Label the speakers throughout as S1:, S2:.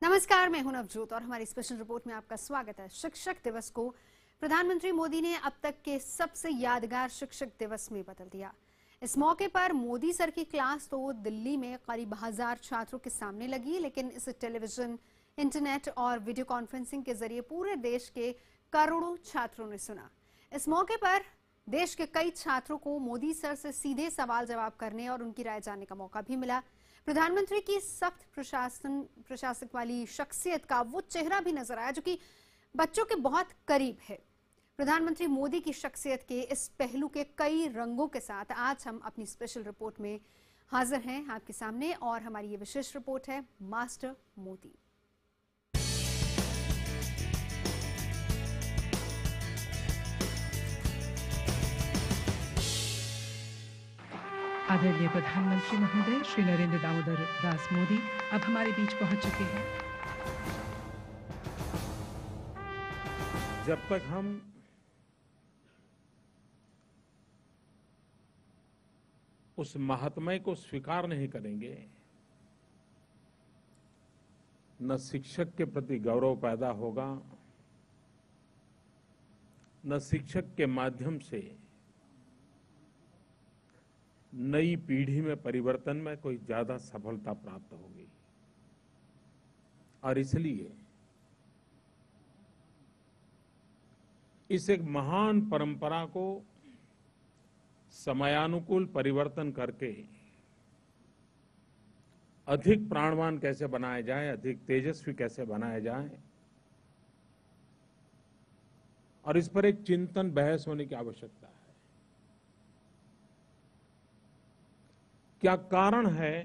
S1: नमस्कार, मैं हूं नवजोत और हमारी स्पेशल रिपोर्ट में आपका स्वागत है। शिक्षक दिवस को प्रधानमंत्री मोदी ने अब तक के सबसे यादगार शिक्षक दिवस में बदल दिया। इस मौके पर मोदी सर की क्लास तो दिल्ली में करीब 1000 छात्रों के सामने लगी, लेकिन इसे टेलीविजन, इंटरनेट और वीडियो कॉन्फ्रेंसिंग के जरिए पूरे देश के करोड़ों छात्रों ने सुना। इस मौके पर देश के कई छात्रों को मोदी सर से सीधे सवाल जवाब करने और उनकी राय जानने का मौका भी मिला। प्रधानमंत्री की सख्त प्रशासक वाली शख्सियत का वो चेहरा भी नजर आया जो कि बच्चों के बहुत करीब है। प्रधानमंत्री मोदी की शख्सियत के इस पहलू के कई रंगों के साथ आज हम अपनी स्पेशल रिपोर्ट में हाजिर हैं आपके सामने, और हमारी ये विशेष रिपोर्ट है मास्टर मोदी।
S2: आदरणीय प्रधानमंत्री महोदय श्री नरेंद्र दामोदर दास मोदी अब हमारे बीच पहुंच चुके हैं।
S3: जब तक हम उस महात्म्य को स्वीकार नहीं करेंगे, न शिक्षक के प्रति गौरव पैदा होगा, न शिक्षक के माध्यम से नई पीढ़ी में परिवर्तन में कोई ज्यादा सफलता प्राप्त होगी। और इसलिए इस एक महान परंपरा को समयानुकूल परिवर्तन करके अधिक प्राणवान कैसे बनाया जाए, अधिक तेजस्वी कैसे बनाया जाए, और इस पर एक चिंतन बहस होने की आवश्यकता है। क्या कारण है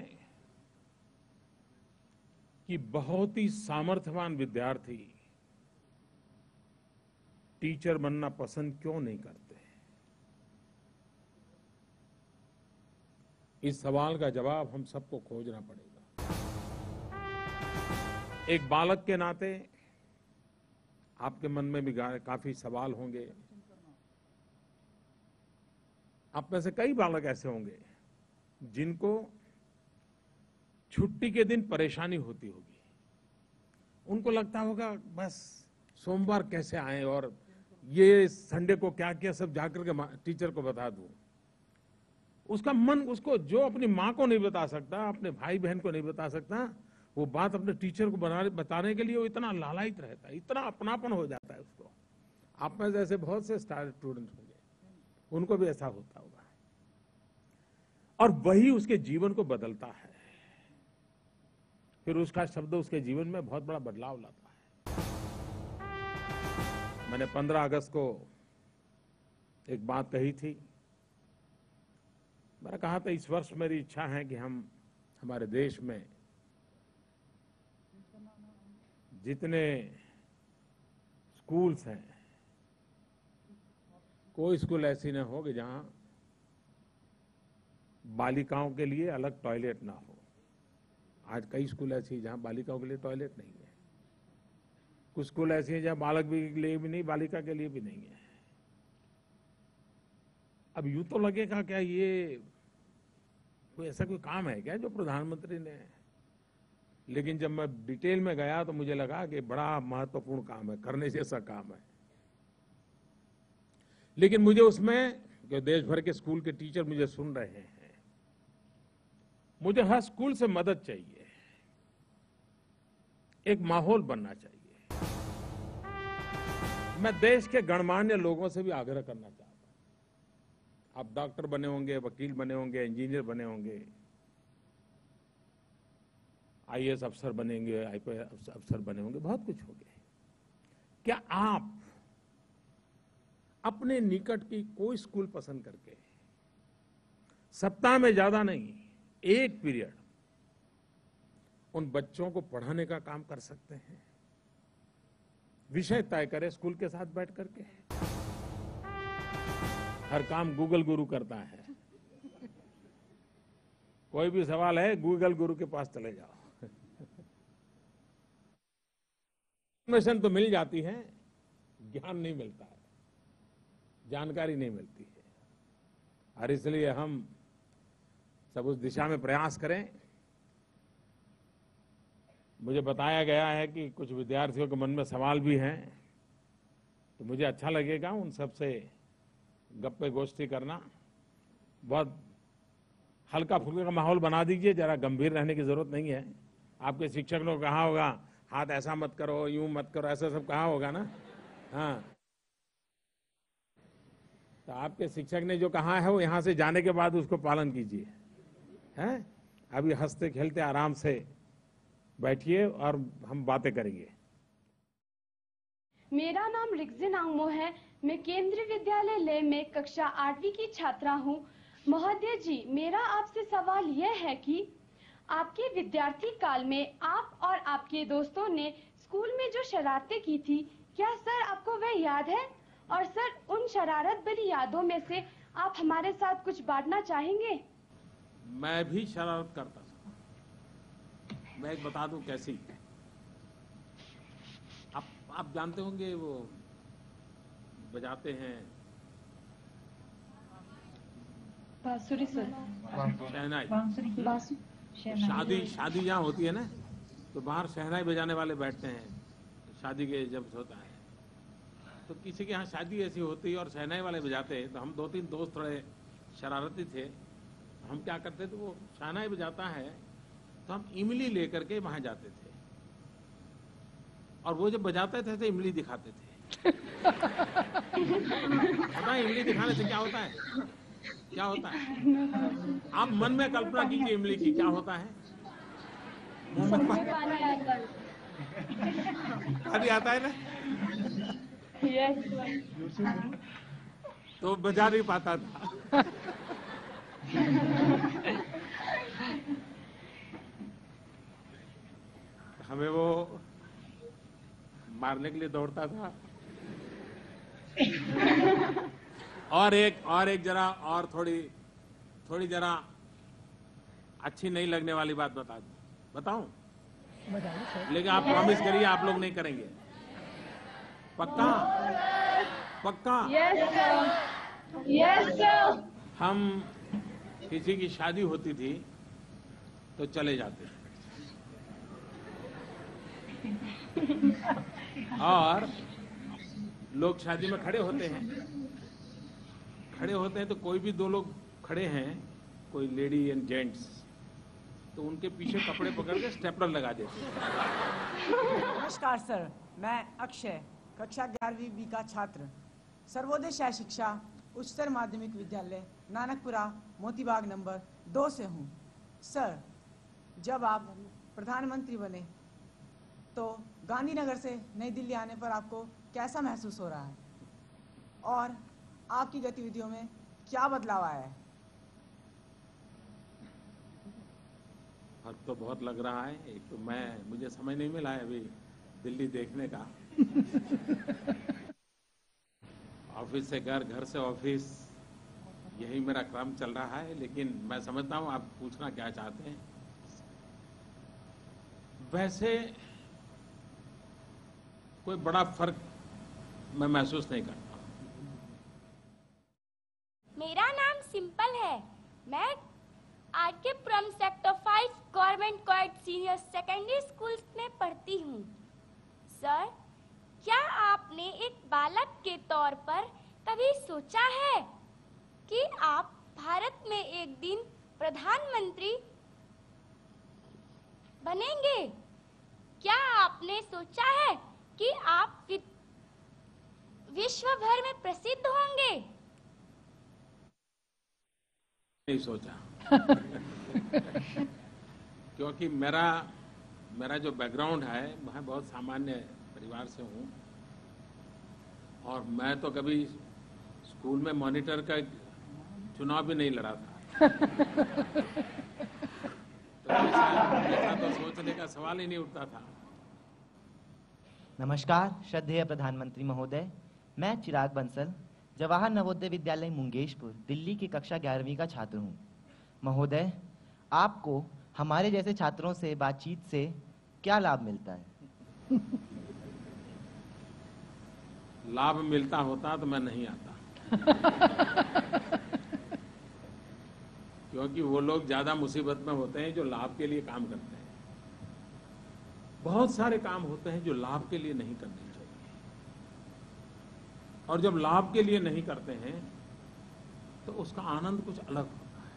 S3: कि बहुत ही सामर्थ्यवान विद्यार्थी टीचर बनना पसंद क्यों नहीं करते? इस सवाल का जवाब हम सबको खोजना पड़ेगा। एक बालक के नाते आपके मन में भी काफी सवाल होंगे। आप में से कई बालक ऐसे होंगे जिनको छुट्टी के दिन परेशानी होती होगी। उनको लगता होगा बस सोमवार कैसे आए और ये संडे को क्या किया सब जाकर के टीचर को बता दूं। उसका मन उसको जो अपनी माँ को नहीं बता सकता, अपने भाई बहन को नहीं बता सकता, वो बात अपने टीचर को बताने के लिए वो इतना लालायित रहता है, इतना अपनापन हो जाता है उसको। आप में जैसे बहुत से स्टार स्टूडेंट होंगे, उनको भी ऐसा होता होगा, और वही उसके जीवन को बदलता है। फिर उसका शब्द उसके जीवन में बहुत बड़ा बदलाव लाता है। मैंने 15 अगस्त को एक बात कही थी। मैंने कहा था इस वर्ष मेरी इच्छा है कि हम हमारे देश में जितने स्कूल्स हैं, कोई स्कूल ऐसी न हो कि जहां बालिकाओं के लिए अलग टॉयलेट ना हो। आज कई स्कूल ऐसी हैं जहां बालिकाओं के लिए टॉयलेट नहीं है। कुछ स्कूल ऐसे हैं जहां बालक के लिए भी नहीं, बालिका के लिए भी नहीं है। अब यूं तो लगेगा क्या ये कोई ऐसा कोई काम है क्या जो प्रधानमंत्री ने, लेकिन जब मैं डिटेल में गया तो मुझे लगा कि बड़ा महत्वपूर्ण काम है, करने जैसा काम है। लेकिन मुझे उसमें, जो देश भर के स्कूल के टीचर मुझे सुन रहे हैं, मुझे हर स्कूल से मदद चाहिए, एक माहौल बनना चाहिए। मैं देश के गणमान्य लोगों से भी आग्रह करना चाहता हूं। आप डॉक्टर बने होंगे, वकील बने होंगे, इंजीनियर बने होंगे, आईएएस अफसर बनेंगे, आईपीएस अफसर बने होंगे, बहुत कुछ होंगे। क्या आप अपने निकट की कोई स्कूल पसंद करके सप्ताह में ज्यादा नहीं, एक पीरियड उन बच्चों को पढ़ाने का काम कर सकते हैं? विषय तय करें स्कूल के साथ बैठ करके। हर काम गूगल गुरु करता है। कोई भी सवाल है गूगल गुरु के पास चले जाओ, इन्फॉर्मेशन तो मिल जाती है, ज्ञान नहीं मिलता है, जानकारी नहीं मिलती है। और इसलिए हम सब उस दिशा में प्रयास करें मुझे बताया गया है कि कुछ विद्यार्थियों के मन में सवाल भी हैं, तो मुझे अच्छा लगेगा उन सबसे गप्पे गोष्ठी करना। बहुत हल्का फुल्का का माहौल बना दीजिए, जरा गंभीर रहने की जरूरत नहीं है। आपके शिक्षक ने कहा होगा हाथ ऐसा मत करो, यूं मत करो, ऐसा सब कहा होगा ना। हाँ, तो आपके शिक्षक ने जो कहा है वो यहाँ से जाने के बाद उसको पालन कीजिए, हैं? अभी हंसते खेलते आराम से बैठिए और हम बातें करेंगे।
S4: मेरा नाम रिक्जिन आंगमो है। मैं केंद्रीय विद्यालय ले में कक्षा 8वीं की छात्रा हूँ। महोदय जी, मेरा आपसे सवाल यह है कि आपके विद्यार्थी काल में आप और आपके दोस्तों ने स्कूल में जो शरारतें की थी, क्या सर आपको वह याद है? और सर, उन शरारत भरी यादों में से आप हमारे साथ कुछ बांटना चाहेंगे?
S3: मैं भी शरारत करता था। मैं एक बता दूं कैसी। आप जानते होंगे वो बजाते हैं
S4: बांसुरी सर।
S3: शहनाई। शादी जहाँ होती है ना, तो बाहर शहनाई बजाने वाले बैठते हैं। शादी के जब होता है तो किसी के यहाँ शादी ऐसी होती है और शहनाई वाले बजाते हैं, तो हम 2-3 दोस्त थोड़े शरारती थे। हम क्या करते थे, वो शहनाई बजाता है तो हम इमली लेकर के वहां जाते थे, और वो जब बजाते थे तो इमली दिखाते थे। पता है इमली दिखाने से क्या होता है? क्या होता है? आप मन में कल्पना कीजिए इमली की, क्या होता है? मुंह में पानी आता है ना, तो बजा नहीं पाता था। हमें वो मारने के लिए दौड़ता था। और एक जरा और थोड़ी जरा अच्छी नहीं लगने वाली बात बताऊं? लेकिन आप प्रॉमिस करिए आप लोग नहीं करेंगे। पक्का? पक्का?
S4: Yes sir. हम
S3: किसी की शादी होती थी तो चले जाते थे, और लोग शादी में खड़े होते हैं तो कोई भी 2 लोग खड़े हैं, कोई लेडी एंड जेंट्स, तो उनके पीछे कपड़े पकड़ के स्टेपलर लगा देते हैं।
S5: नमस्कार सर, मैं अक्षय कक्षा 11वीं बी का छात्र सर्वोदय शाह शिक्षा उच्चतर माध्यमिक विद्यालय नानकपुरा मोतीबाग नंबर 2 से हूँ। सर, जब आप प्रधानमंत्री बने तो गांधीनगर से नई दिल्ली आने पर आपको कैसा महसूस हो रहा है और आपकी गतिविधियों में क्या बदलाव आया है?
S3: फर्क तो बहुत लग रहा है। एक तो मुझे समय नहीं मिला है अभी दिल्ली देखने का। ऑफिस से घर, घर से ऑफिस, यही मेरा क्रम चल रहा है। लेकिन मैं समझता हूँ आप पूछना क्या चाहते हैं। वैसे कोई बड़ा फर्क मैं महसूस नहीं करता।
S6: मेरा नाम सिंपल है। मैं RK Puram sector 5 government coed senior secondary school में पढ़ती हूँ। सर, क्या आपने एक बालक के तौर पर कभी सोचा है कि आप भारत में एक दिन प्रधानमंत्री बनेंगे? क्या आपने सोचा है कि आप विश्व भर में प्रसिद्ध होंगे?
S3: नहीं सोचा। क्योंकि मेरा जो बैकग्राउंड है, मैं बहुत सामान्य परिवार से हूँ, और मैं तो कभी स्कूल में मॉनिटर का चुनाव भी नहीं लड़ा था। तो ऐसा तो सोचने का सवाल ही नहीं उठता था।
S7: नमस्कार श्रद्धेय प्रधानमंत्री महोदय, मैं चिराग बंसल जवाहर नवोदय विद्यालय मुंगेशपुर दिल्ली की कक्षा 11वीं का छात्र हूँ। महोदय, आपको हमारे जैसे छात्रों से बातचीत से क्या लाभ मिलता है?
S3: लाभ मिलता होता तो मैं नहीं आता। क्योंकि वो लोग ज्यादा मुसीबत में होते हैं जो लाभ के लिए काम करते हैं। बहुत सारे काम होते हैं जो लाभ के लिए नहीं करने चाहिए, और जब लाभ के लिए नहीं करते हैं तो उसका आनंद कुछ अलग होता है।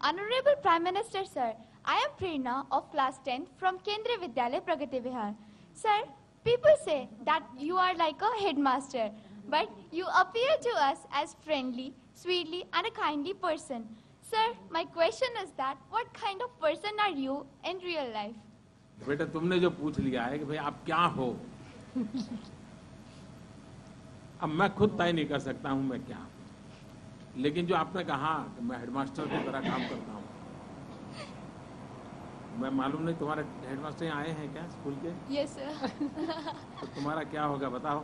S8: Honorable Prime Minister, sir, I am Prerna of class 10 from Kendriya Vidyalaya Pragati Vihar. Sir, people say that you are like a headmaster, but you appear to us as friendly, sweetly and a kindly person. Sir, my question is that what kind of person are you in real life?
S3: बेटा, तुमने जो पूछ लिया है कि भाई आप क्या हो, अब मैं खुद तय नहीं कर सकता हूं मैं क्या, लेकिन जो आपने कहा कि मैं हेडमास्टर की तरह काम करता हूं, मैं मालूम नहीं तुम्हारे हेडमास्टर यहाँ आए हैं क्या स्कूल के?
S8: Yes, sir.
S3: तो तुम्हारा क्या होगा बताओ?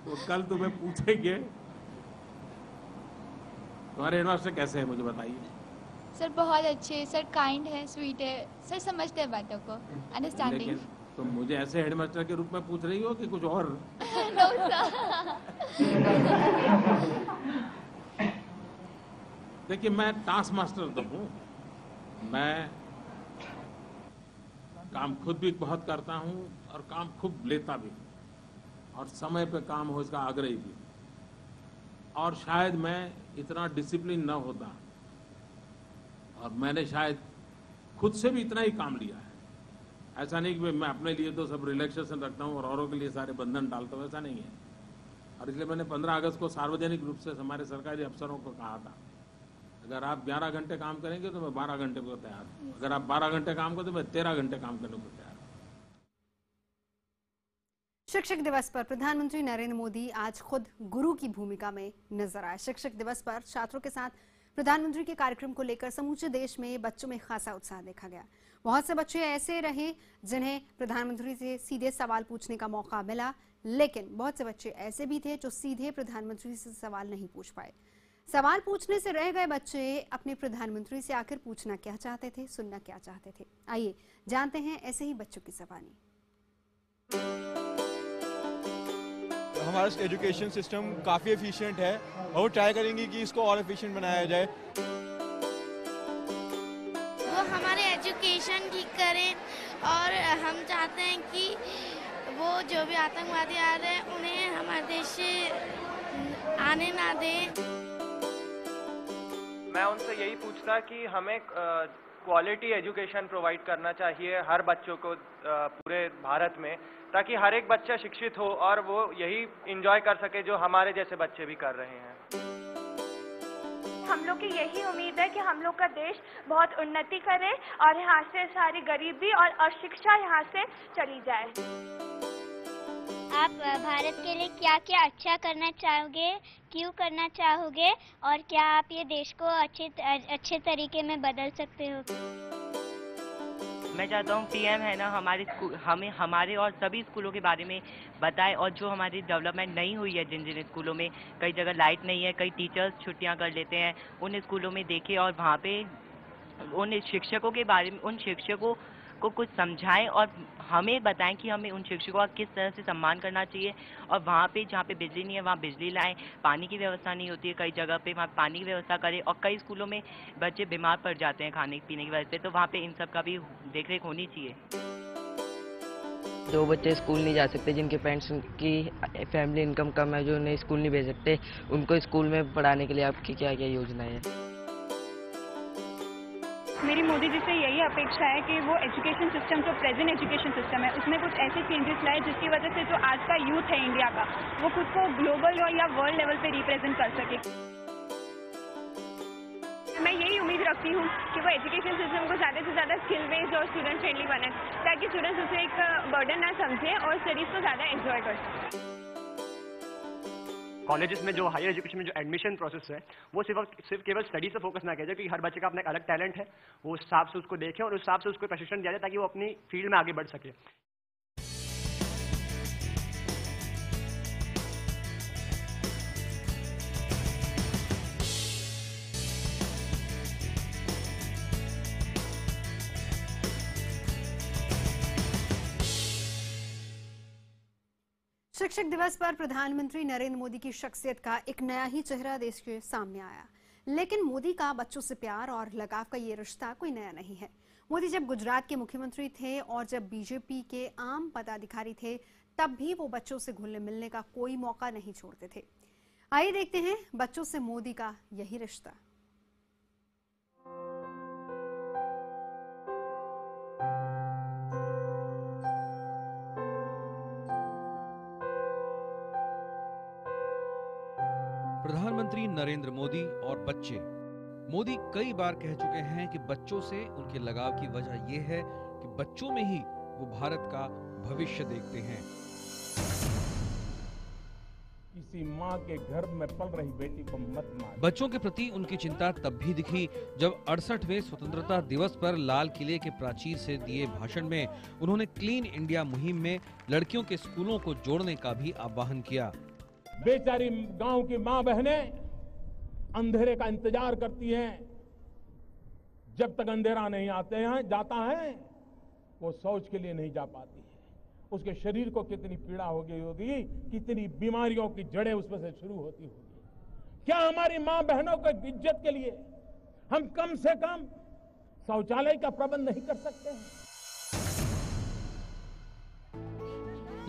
S3: वो कल तुम्हें पूछेंगे तुम्हारे हेडमास्टर कैसे हैं, मुझे बताइए।
S8: सर बहुत अच्छे, सर काइंड है, स्वीट है, सर समझते हैं बातों को, अंडरस्टैंडिंग।
S3: लेकिन तुम मुझे ऐसे हेडमास्टर के रूप में पूछ रही हो कि कुछ और?
S8: No sir.
S3: देखिए, मैं टास्क मास्टर तो हूँ, मैं काम खुद भी बहुत करता हूँ और काम खूब लेता भी हूँ, और समय पे काम हो इसका आग्रही भी हूँ, और शायद मैं इतना डिसिप्लिन न होता, और मैंने शायद खुद से भी इतना ही काम लिया है। ऐसा नहीं कि मैं अपने लिए तो सब रिलैक्सेशन रखता हूँ और औरों के लिए सारे बंधन डालता हूँ, ऐसा नहीं है। और इसलिए मैंने 15 अगस्त को सार्वजनिक रूप से हमारे सरकारी अफसरों को कहा था, अगर आप 11 घंटे काम करेंगे तो मैं 12 घंटे को तैयार हूँ, अगर आप 12 घंटे काम करें तो मैं 13 घंटे काम करने को तैयार हूँ।
S1: शिक्षक दिवस पर प्रधानमंत्री नरेंद्र मोदी आज खुद गुरु की भूमिका में नजर आए। शिक्षक दिवस पर छात्रों के साथ प्रधानमंत्री के कार्यक्रम को लेकर समूचे देश में बच्चों में खासा उत्साह देखा गया। बहुत से बच्चे ऐसे रहे जिन्हें प्रधानमंत्री से सीधे सवाल पूछने का मौका मिला, लेकिन बहुत से बच्चे ऐसे भी थे जो सीधे प्रधानमंत्री से सवाल नहीं पूछ पाए। सवाल पूछने से रह गए बच्चे अपने प्रधानमंत्री से आखिर पूछना क्या चाहते थे, सुनना क्या चाहते थे। आइए जानते हैं ऐसे ही बच्चों की ज़बानी।
S9: हमारा एजुकेशन सिस्टम काफ़ी एफिशिएंट है और वो ट्राई करेंगे कि इसको और एफिशिएंट बनाया जाए।
S6: वो हमारे एजुकेशन ठीक करें और हम चाहते हैं कि वो जो भी आतंकवादी आ रहे हैं उन्हें हमारे देश से आने ना दें।
S10: मैं उनसे यही पूछता कि हमें क्वालिटी एजुकेशन प्रोवाइड करना चाहिए हर बच्चों को पूरे भारत में, ताकि हर एक बच्चा शिक्षित हो और वो यही एंजॉय कर सके जो हमारे जैसे बच्चे भी कर रहे हैं।
S11: हम लोग की यही उम्मीद है कि हम लोग का देश बहुत उन्नति करे और यहाँ से सारी गरीबी और अशिक्षा यहाँ से चली जाए।
S6: आप भारत के लिए क्या क्या अच्छा करना चाहोगे, क्यों करना चाहोगे और क्या आप ये देश को अच्छे तरीके में बदल सकते हो?
S12: मैं चाहता हूँ पीएम है ना हमें हमारे और सभी स्कूलों के बारे में बताए, और जो हमारी डेवलपमेंट नहीं हुई है जिन जिन स्कूलों में कई जगह लाइट नहीं है, कई टीचर्स छुट्टियाँ कर लेते हैं, उन स्कूलों में देखे और वहाँ पे उन शिक्षकों के बारे में उन शिक्षकों को कुछ समझाएं और हमें बताएं कि हमें उन शिक्षकों का किस तरह से सम्मान करना चाहिए। और वहाँ पे जहाँ पे बिजली नहीं है वहाँ बिजली लाएं, पानी की व्यवस्था नहीं होती है कई जगह पे वहाँ पानी की व्यवस्था करें, और कई स्कूलों में बच्चे बीमार पड़ जाते हैं खाने पीने की वजह से, तो वहाँ पे इन सब का भी देखरेख होनी चाहिए।
S13: जो बच्चे स्कूल नहीं जा सकते, जिनके पेरेंट्स की फैमिली इनकम कम है, जो उन्हें स्कूल नहीं भेज सकते, उनको स्कूल में पढ़ाने के लिए आपकी क्या क्या योजनाएं हैं?
S11: मेरी मोदी जी से यही अपेक्षा है कि वो एजुकेशन सिस्टम जो प्रेजेंट एजुकेशन सिस्टम है उसमें कुछ ऐसे चेंजेस लाए जिसकी वजह से जो आज का यूथ है इंडिया का वो खुद को ग्लोबल या वर्ल्ड लेवल पे रिप्रेजेंट कर सके। मैं यही उम्मीद रखती हूँ कि वो एजुकेशन सिस्टम को ज़्यादा से ज़्यादा स्किल बेस्ड और स्टूडेंट फ्रेंडली बनाए, ताकि स्टूडेंट्स उसे एक बर्डन ना समझें और स्टडीज़ को ज़्यादा एंजॉय कर सकें।
S10: कॉलेजेस में जो हायर एजुकेशन में जो एडमिशन प्रोसेस है वो सिर्फ केवल स्टडी से फोकस ना किया जाए, क्योंकि हर बच्चे का अपना एक अलग टैलेंट है, वो उस हिसाब से उसको देखें और उस हिसाब से उसको प्रशिक्षण दिया जाए ताकि वो अपनी फील्ड में आगे बढ़ सके।
S1: शिक्षक दिवस पर प्रधानमंत्री नरेंद्र मोदी की शख्सियत का एक नया ही चेहरा देश के सामने आया। लेकिन मोदी का बच्चों से प्यार और लगाव का ये रिश्ता कोई नया नहीं है। मोदी जब गुजरात के मुख्यमंत्री थे और जब बीजेपी के आम पदाधिकारी थे, तब भी वो बच्चों से घुलने मिलने का कोई मौका नहीं छोड़ते थे। आइए देखते हैं बच्चों से मोदी का यही रिश्ता।
S14: प्रधानमंत्री नरेंद्र मोदी और बच्चे। मोदी कई बार कह चुके हैं कि बच्चों से उनके लगाव की वजह यह है कि बच्चों में ही वो भारत का भविष्य देखते हैं।
S3: किसी माँ के गर्भ में पल रही बेटी को मत मार।
S14: बच्चों के प्रति उनकी चिंता तब भी दिखी जब 68वें स्वतंत्रता दिवस पर लाल किले के प्राचीर से दिए भाषण में उन्होंने क्लीन इंडिया मुहिम में लड़कियों के स्कूलों को जोड़ने का भी आह्वान किया।
S3: बेचारी गांव की माँ बहनें अंधेरे का इंतजार करती हैं। जब तक अंधेरा नहीं जाता है वो शौच के लिए नहीं जा पाती है। उसके शरीर को कितनी पीड़ा हो गई होगी, कितनी बीमारियों की जड़ें उसमें से शुरू होती होगी। क्या हमारी माँ बहनों की इज्जत के लिए हम कम से कम शौचालय का प्रबंध नहीं कर सकते हैं?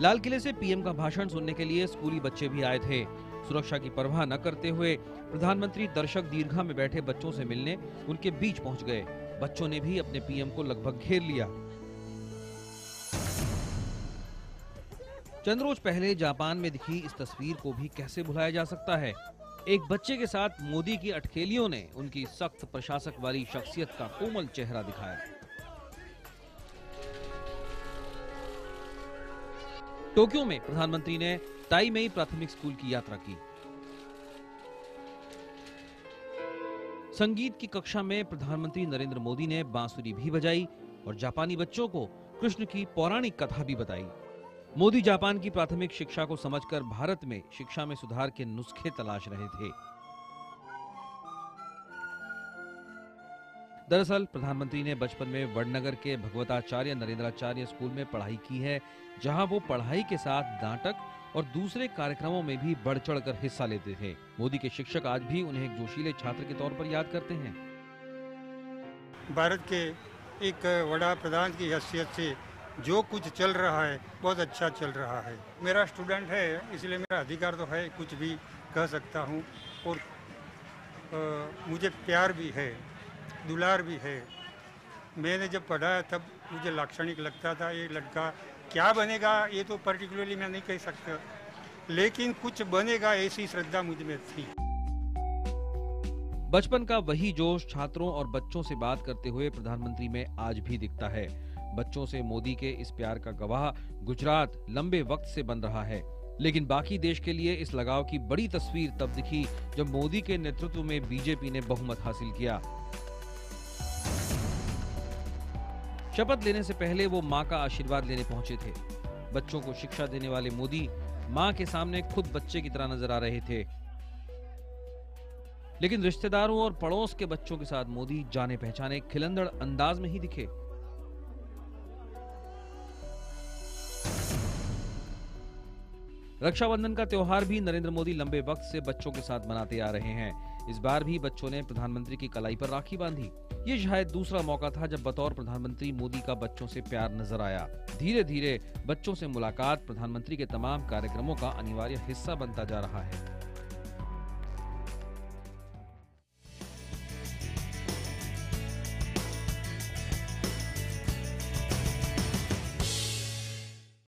S14: लाल किले से पीएम का भाषण सुनने के लिए स्कूली बच्चे भी आए थे। सुरक्षा की परवाह न करते हुए प्रधानमंत्री दर्शक दीर्घा में बैठे बच्चों से मिलने उनके बीच पहुंच गए। बच्चों ने भी अपने पीएम को लगभग घेर लिया। चंद रोज पहले जापान में दिखी इस तस्वीर को भी कैसे भुलाया जा सकता है। एक बच्चे के साथ मोदी की अटखेलियों ने उनकी सख्त प्रशासक वाली शख्सियत का कोमल चेहरा दिखाया। टोक्यो में प्रधानमंत्री ने ताइमेई प्राथमिक स्कूल की यात्रा की। संगीत की कक्षा में प्रधानमंत्री नरेंद्र मोदी ने बांसुरी भी बजाई और जापानी बच्चों को कृष्ण की पौराणिक कथा भी बताई। मोदी जापान की प्राथमिक शिक्षा को समझकर भारत में शिक्षा में सुधार के नुस्खे तलाश रहे थे। दरअसल प्रधानमंत्री ने बचपन में वडनगर के भगवताचार्य नरेंद्राचार्य स्कूल में पढ़ाई की है, जहां वो पढ़ाई के साथ नाटक और दूसरे कार्यक्रमों में भी बढ़ चढ़कर हिस्सा लेते थे। मोदी के शिक्षक आज भी उन्हें एक जोशीले छात्र के तौर पर याद करते हैं।
S15: भारत के एक वड़ा प्रधान की हैसियत से जो कुछ चल रहा है बहुत अच्छा चल रहा है। मेरा स्टूडेंट है, इसलिए मेरा अधिकार तो है, कुछ भी कह सकता हूँ। और मुझे प्यार भी है, दुलार भी है। मैंने जब पढ़ा तब मुझे लाक्षणिक लगता था ये लड़का क्या बनेगा, ये तो पर्टिकुलरली मैं नहीं कह सकता, लेकिन कुछ बनेगा ऐसी श्रद्धा मुझ में थी।
S14: बचपन का वही जोश छात्रों और बच्चों से बात करते हुए प्रधानमंत्री में आज भी दिखता है। बच्चों से मोदी के इस प्यार का गवाह गुजरात लंबे वक्त से बन रहा है, लेकिन बाकी देश के लिए इस लगाव की बड़ी तस्वीर तब दिखी जब मोदी के नेतृत्व में बीजेपी ने बहुमत हासिल किया। शपथ लेने से पहले वो मां का आशीर्वाद लेने पहुंचे थे। बच्चों को शिक्षा देने वाले मोदी मां के सामने खुद बच्चे की तरह नजर आ रहे थे, लेकिन रिश्तेदारों और पड़ोस के बच्चों के साथ मोदी जाने पहचाने खिलंदड़ अंदाज में ही दिखे। रक्षाबंधन का त्योहार भी नरेंद्र मोदी लंबे वक्त से बच्चों के साथ मनाते आ रहे हैं। इस बार भी बच्चों ने प्रधानमंत्री की कलाई पर राखी बांधी। ये शायद दूसरा मौका था जब बतौर प्रधानमंत्री मोदी का बच्चों से प्यार नजर आया। धीरे धीरे बच्चों से मुलाकात प्रधानमंत्री के तमाम कार्यक्रमों का अनिवार्य हिस्सा बनता जा रहा है।